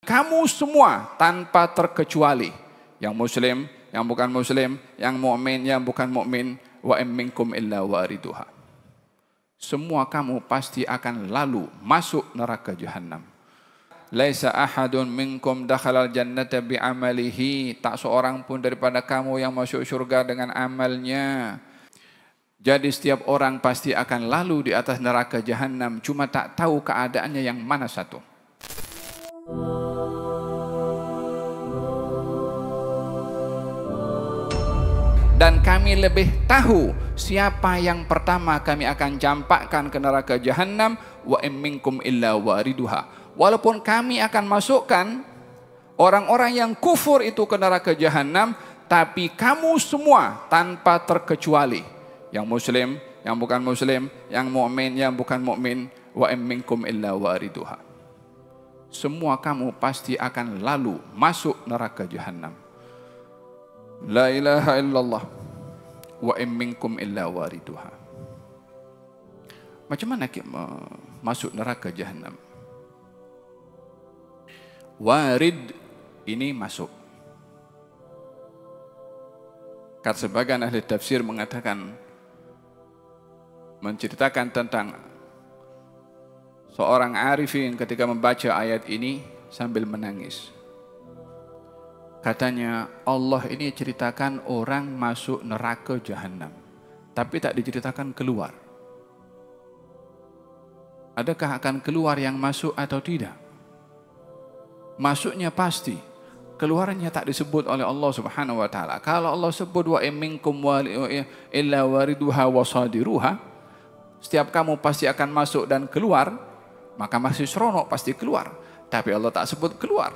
kamu semua tanpa terkecuali, yang muslim, yang bukan muslim, yang mukmin, yang bukan mukmin, wa in minkum illa wariduha. Semua kamu pasti akan lalu masuk neraka Jahannam. Laisa ahadun minkum dakhalal jannata bi'amalihi. Tak seorang pun daripada kamu yang masuk syurga dengan amalnya. Jadi setiap orang pasti akan lalu di atas neraka Jahannam, cuma tak tahu keadaannya yang mana satu. Dan kami lebih tahu siapa yang pertama kami akan campakkan ke neraka Jahannam, wa in minkum illa wariduha. Walaupun kami akan masukkan orang-orang yang kufur itu ke neraka Jahannam, tapi kamu semua tanpa terkecuali, yang muslim, yang bukan muslim, yang mukmin, yang bukan mukmin, wa in minkum illa wariduha. Semua kamu pasti akan lalu masuk neraka Jahannam. La ilaha illallah wa in minkum illa wariduha. Macam mana masuk neraka Jahannam? Warid ini masuk. Kata sebagian ahli tafsir mengatakan, menceritakan tentang seorang arifin ketika membaca ayat ini sambil menangis. Katanya, Allah ini ceritakan orang masuk neraka Jahannam, tapi tak diceritakan keluar. Adakah akan keluar yang masuk atau tidak? Masuknya pasti, keluarnya tak disebut oleh Allah Subhanahu wa taala. Kalau Allah sebut wa in minkum illa wariduha wasadiruha, setiap kamu pasti akan masuk dan keluar, maka masih seronok pasti keluar. Tapi Allah tak sebut keluar.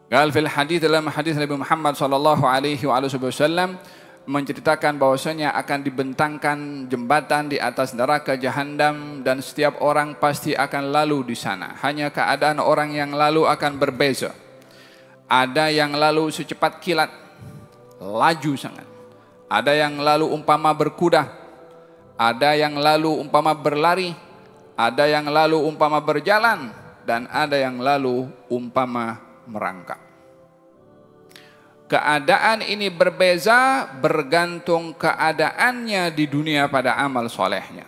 Qal fil hadis, dalam hadis Nabi Muhammad sallallahu alaihi wasallam menceritakan bahwasanya akan dibentangkan jembatan di atas neraka Jahannam dan setiap orang pasti akan lalu di sana. Hanya keadaan orang yang lalu akan berbeza. Ada yang lalu secepat kilat, laju sangat. Ada yang lalu umpama berkuda. Ada yang lalu umpama berlari. Ada yang lalu umpama berjalan, dan ada yang lalu umpama merangkak. Keadaan ini berbeza bergantung keadaannya di dunia pada amal solehnya.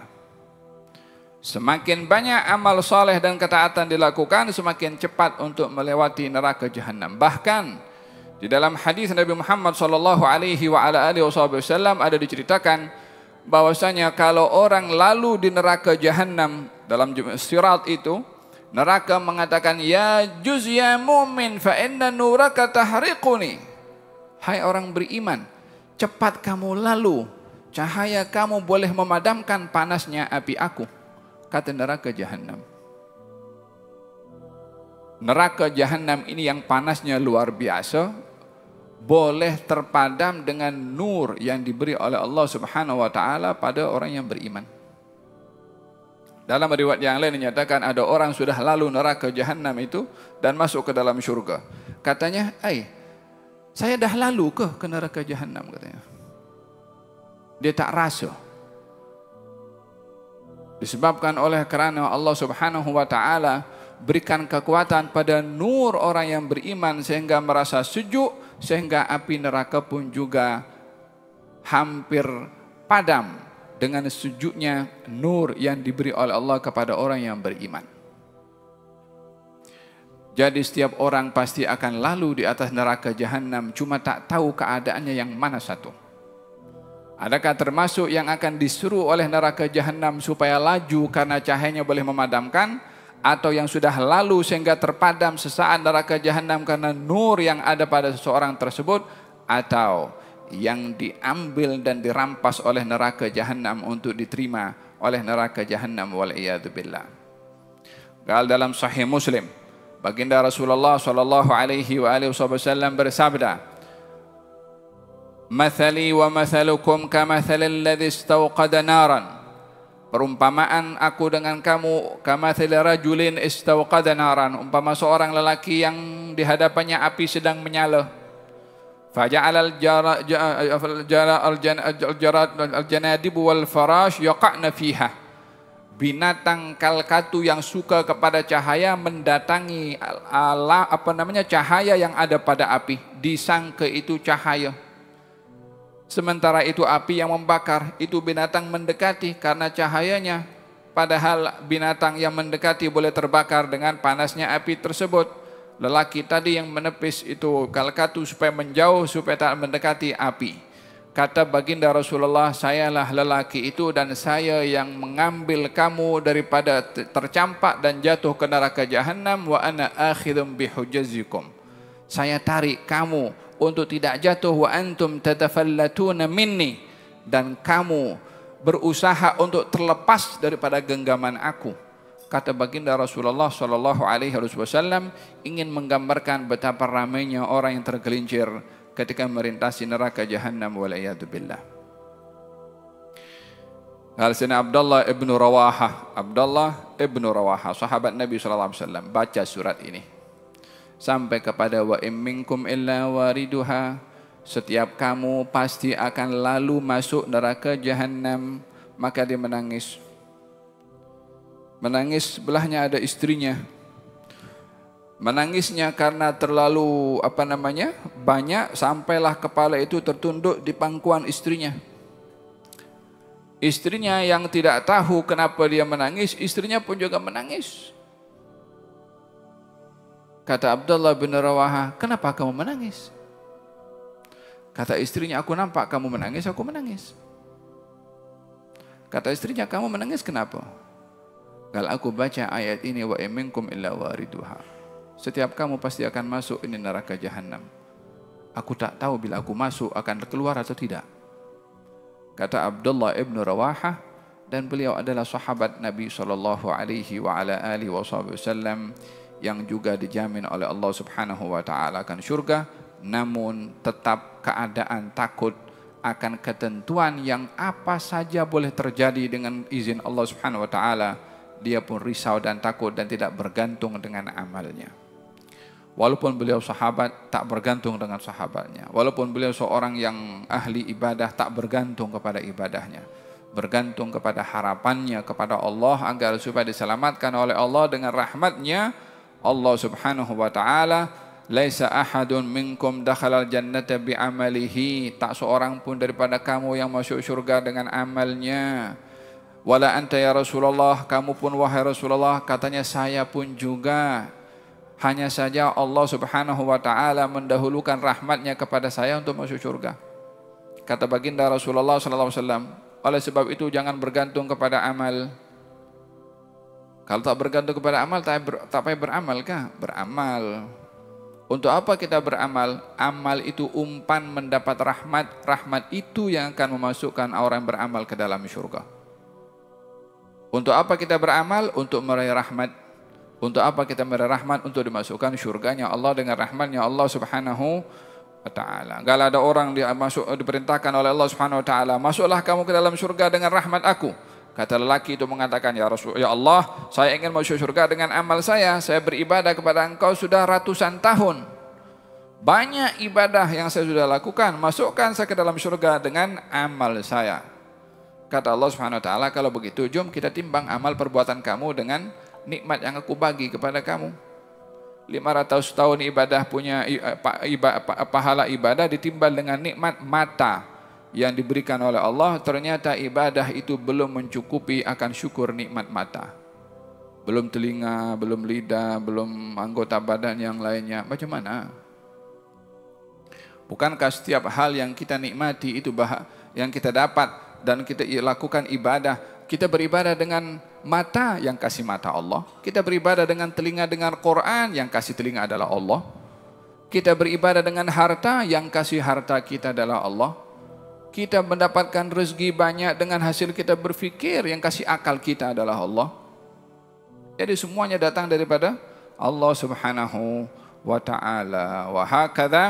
Semakin banyak amal soleh dan ketaatan dilakukan, semakin cepat untuk melewati neraka Jahannam. Bahkan di dalam hadis Nabi Muhammad sallallahu alaihi wasallam ada diceritakan bahwasanya kalau orang lalu di neraka Jahannam dalam sirat itu, neraka mengatakan, ya juz ya mu'min fa inna nuraka tahriquni. Hai orang beriman, cepat kamu lalu, cahaya kamu boleh memadamkan panasnya api aku. Kata neraka Jahannam. Neraka Jahannam ini yang panasnya luar biasa, boleh terpadam dengan nur yang diberi oleh Allah Subhanahu wa taala pada orang yang beriman. Dalam riwayat yang lain dinyatakan ada orang sudah lalu neraka Jahannam itu dan masuk ke dalam syurga. Katanya, saya dah lalu ke neraka Jahannam, katanya. Dia tak rasa. Disebabkan oleh kerana Allah Subhanahu wa taala berikan kekuatan pada nur orang yang beriman sehingga merasa sejuk, sehingga api neraka pun juga hampir padam dengan sejuknya nur yang diberi oleh Allah kepada orang yang beriman. Jadi setiap orang pasti akan lalu di atas neraka Jahannam, cuma tak tahu keadaannya yang mana satu. Adakah termasuk yang akan disuruh oleh neraka Jahannam supaya laju karena cahayanya boleh memadamkan, atau yang sudah lalu sehingga terpadam sesaat neraka Jahannam karena nur yang ada pada seseorang tersebut, atau yang diambil dan dirampas oleh neraka Jahannam untuk diterima oleh neraka Jahannam, wal iyadu billah. Qal dalam Sahih Muslim, baginda Rasulullah sallallahu alaihi wasallam bersabda, "Mathali wa mathalukum kamathalil ladzi istawqada naran." Perumpamaan aku dengan kamu kamathil rajulin istawqada naran, umpama seorang lelaki yang di hadapannya api sedang menyala. Faja'al al-janadib wal farash yaqa'na fiha. binatang kalkatu yang suka kepada cahaya mendatangi cahaya yang ada pada api, disangka itu cahaya. Sementara itu api yang membakar, itu binatang mendekati karena cahayanya. Padahal binatang yang mendekati boleh terbakar dengan panasnya api tersebut. Lelaki tadi yang menepis itu kalkatu supaya menjauh, supaya tak mendekati api. Kata baginda Rasulullah, sayalah lelaki itu dan saya yang mengambil kamu daripada tercampak dan jatuh ke neraka jahanam, wa ana akhidhum bihujazikum. Saya tarik kamu untuk tidak jatuh, wa antum tatafallatuna minni, dan kamu berusaha untuk terlepas daripada genggaman aku. Kata baginda Rasulullah sallallahu alaihi wasallam ingin menggambarkan betapa ramainya orang yang tergelincir ketika merintasi neraka jahanam, wal'iyadu billah. Al-Sina Abdullah ibnu Rawaha, sahabat Nabi SAW, baca surat ini sampai kepada wa in minkum illa wariduha, setiap kamu pasti akan lalu masuk neraka jahanam. Maka dia menangis. Menangis, sebelahnya ada istrinya. Menangisnya karena terlalu banyak, sampailah kepala itu tertunduk di pangkuan istrinya. Istrinya yang tidak tahu kenapa dia menangis, istrinya pun juga menangis. Kata Abdullah bin Rawaha, kenapa kamu menangis? Kata istrinya, aku nampak kamu menangis, aku menangis. Kata istrinya, kamu menangis kenapa? Kalau aku baca ayat ini, wa in minkum illa wariduha, setiap kamu pasti akan masuk ini neraka jahanam. Aku tak tahu bila aku masuk akan keluar atau tidak. Kata Abdullah ibnu Rawaha, dan beliau adalah sahabat Nabi sallallahu alaihi wa ala alihi wasallam yang juga dijamin oleh Allah Subhanahu wa taala akan syurga, namun tetap keadaan takut akan ketentuan yang apa saja boleh terjadi dengan izin Allah Subhanahu wa taala. Dia pun risau dan takut dan tidak bergantung dengan amalnya. Walaupun beliau sahabat, tak bergantung dengan sahabatnya. Walaupun beliau seorang yang ahli ibadah, tak bergantung kepada ibadahnya. Bergantung kepada harapannya kepada Allah agar supaya diselamatkan oleh Allah dengan rahmatnya. Allah Subhanahu wa ta'ala, laisa ahadun minkum dakhalal jannata bi'amalihi, tak seorang pun daripada kamu yang masuk syurga dengan amalnya. Wala anta ya Rasulullah, kamu pun wahai Rasulullah, katanya saya pun juga. Hanya saja Allah Subhanahu wa ta'ala mendahulukan rahmatnya kepada saya untuk masuk surga. Kata baginda Rasulullah sallallahu alaihi wasallam, oleh sebab itu jangan bergantung kepada amal. Kalau tak bergantung kepada amal, tak payah beramal kah? Beramal. Untuk apa kita beramal? Amal itu umpan mendapat rahmat. Rahmat itu yang akan memasukkan orang yang beramal ke dalam surga. Untuk apa kita beramal? Untuk meraih rahmat. Untuk apa kita meraih rahmat? Untuk dimasukkan syurganya Allah dengan rahmatnya Allah Subhanahu wa ta'ala. Kalau ada orang diperintahkan oleh Allah Subhanahu wa ta'ala, masuklah kamu ke dalam surga dengan rahmat aku. Kata lelaki itu mengatakan, ya Rasul, ya Allah, saya ingin masuk surga dengan amal saya beribadah kepada engkau sudah ratusan tahun. Banyak ibadah yang saya sudah lakukan, masukkan saya ke dalam surga dengan amal saya. Kata Allah Subhanahu wa ta'ala, kalau begitu jom kita timbang amal perbuatan kamu dengan nikmat yang aku bagi kepada kamu. 500 tahun ibadah punya pahala ibadah ditimbal dengan nikmat mata yang diberikan oleh Allah. Ternyata ibadah itu belum mencukupi akan syukur nikmat mata. Belum telinga, belum lidah, belum anggota badan yang lainnya. Bagaimana? Bukankah setiap hal yang kita nikmati itu yang kita dapat dan kita lakukan ibadah, kita beribadah dengan mata yang kasih mata Allah. Kita beribadah dengan telinga dengan Quran yang kasih telinga adalah Allah. Kita beribadah dengan harta yang kasih harta kita adalah Allah. Kita mendapatkan rezeki banyak dengan hasil kita berfikir yang kasih akal kita adalah Allah. Jadi semuanya datang daripada Allah Subhanahu wa ta'ala. Wa hakadha,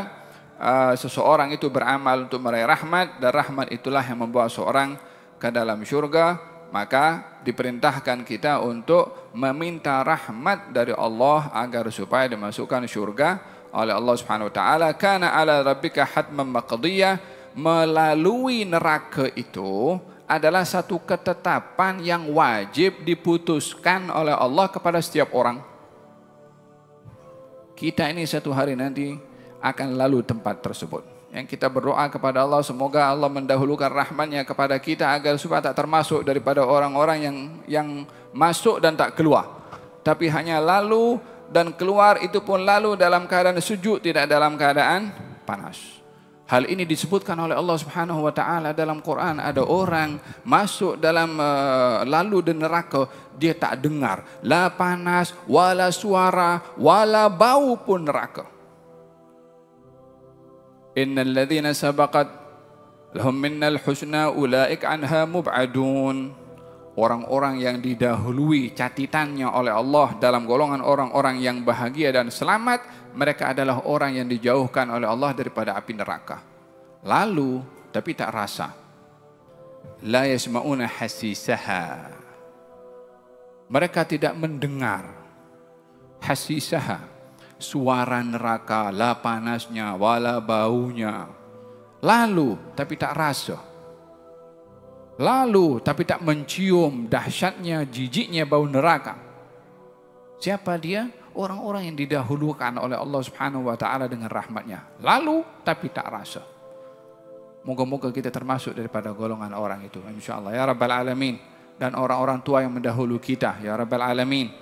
seseorang itu beramal untuk meraih rahmat, dan rahmat itulah yang membawa seorang ke dalam syurga. Maka diperintahkan kita untuk meminta rahmat dari Allah agar supaya dimasukkan syurga oleh Allah Subhanahu wa taala. Kana ala rabbika hatman maqdiyah, melalui neraka itu adalah satu ketetapan yang wajib diputuskan oleh Allah kepada setiap orang. Kita ini satu hari nanti akan lalu tempat tersebut. Yang kita berdoa kepada Allah, semoga Allah mendahulukan rahmat-Nya kepada kita agar supaya tak termasuk daripada orang-orang yang masuk dan tak keluar. Tapi hanya lalu dan keluar, itu pun lalu dalam keadaan sujud, tidak dalam keadaan panas. Hal ini disebutkan oleh Allah Subhanahu wa taala dalam Quran. Ada orang masuk dalam lalu di neraka, dia tak dengar la panas, wala suara, wala bau pun neraka. Innal ladzina sabaqat lahum minnal husna ulaika anha mub'adun. Orang-orang yang didahului catitannya oleh Allah dalam golongan orang-orang yang bahagia dan selamat, mereka adalah orang yang dijauhkan oleh Allah daripada api neraka. Lalu, tapi tak rasa. La yasma'una hasisaha. Mereka tidak mendengar hasisaha, suara neraka, la panasnya, wala baunya. Lalu, tapi tak rasa. Lalu, tapi tak mencium dahsyatnya, jijiknya bau neraka. Siapa dia? Orang-orang yang didahulukan oleh Allah Subhanahu wa taala dengan rahmat-Nya. Lalu, tapi tak rasa. Moga-moga kita termasuk daripada golongan orang itu, insyaallah ya rabbal alamin. Dan orang-orang tua yang mendahulu kita, ya rabbal alamin.